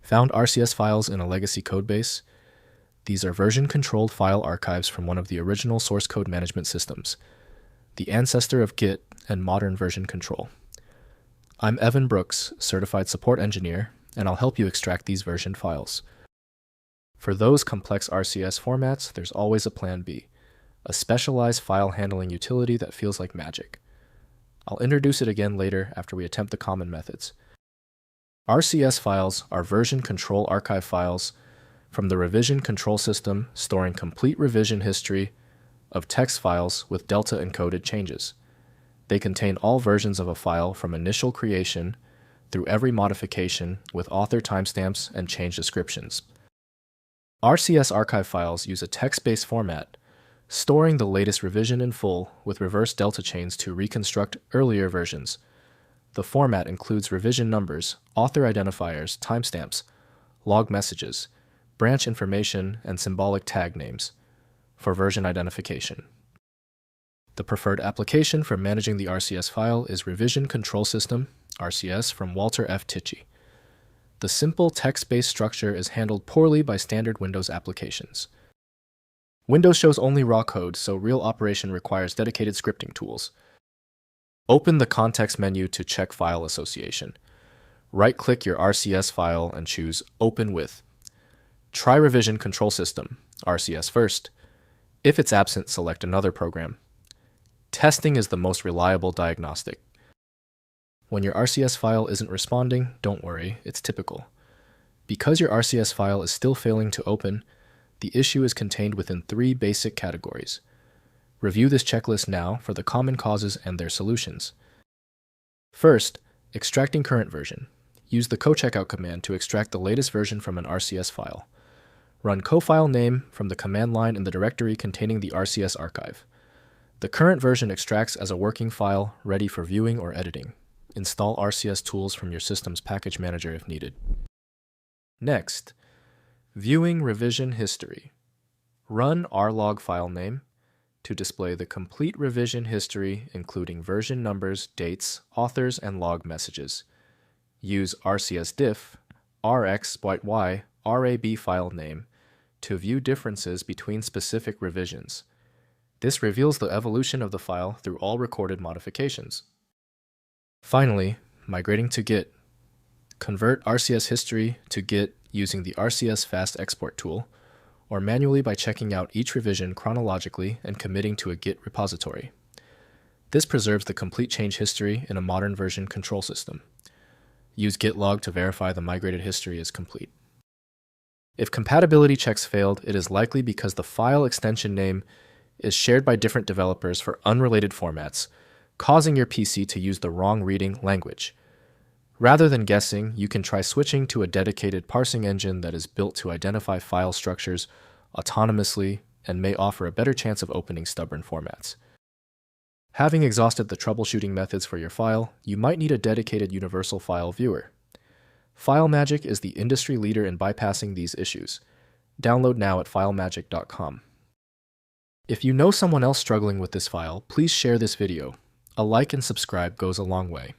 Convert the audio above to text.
Found RCS files in a legacy codebase? These are version-controlled file archives from one of the original source code management systems, the ancestor of Git and modern version control. I'm Evan Brooks, Certified Support Engineer, and I'll help you extract these versioned files. For those complex RCS formats, there's always a plan B, a specialized file handling utility that feels like magic. I'll introduce it again later after we attempt the common methods. RCS files are version control archive files from the revision control system storing complete revision history of text files with delta encoded changes. They contain all versions of a file from initial creation through every modification with author timestamps and change descriptions. RCS archive files use a text-based format, storing the latest revision in full with reverse delta chains to reconstruct earlier versions. The format includes revision numbers, author identifiers, timestamps, log messages, branch information, and symbolic tag names for version identification. The preferred application for managing the RCS file is Revision Control System, RCS, from Walter F. Tichy. The simple text-based structure is handled poorly by standard Windows applications. Windows shows only raw code, so real operation requires dedicated scripting tools. Open the context menu to check file association. Right-click your RCS file and choose Open With. Try Revision Control System, RCS first. If it's absent, select another program. Testing is the most reliable diagnostic. When your RCS file isn't responding, don't worry, it's typical. Because your RCS file is still failing to open, the issue is contained within 3 basic categories. Review this checklist now for the common causes and their solutions. First, extracting current version. Use the co-checkout command to extract the latest version from an RCS file. Run co-file name from the command line in the directory containing the RCS archive. The current version extracts as a working file, ready for viewing or editing. Install RCS tools from your system's package manager if needed. Next, viewing revision history. Run rlog filename to display the complete revision history, including version numbers, dates, authors, and log messages. Use rcsdiff, rxyy, rab file name to view differences between specific revisions. This reveals the evolution of the file through all recorded modifications. Finally, migrating to Git. Convert RCS history to Git using the RCS Fast Export tool, or manually by checking out each revision chronologically and committing to a Git repository. This preserves the complete change history in a modern version control system. Use git log to verify the migrated history is complete. If compatibility checks failed, it is likely because the file extension name is shared by different developers for unrelated formats, causing your PC to use the wrong reading language. Rather than guessing, you can try switching to a dedicated parsing engine that is built to identify file structures autonomously and may offer a better chance of opening stubborn formats. Having exhausted the troubleshooting methods for your file, you might need a dedicated universal file viewer. FileMagick is the industry leader in bypassing these issues. Download now at filemagick.com. If you know someone else struggling with this file, please share this video. A like and subscribe goes a long way.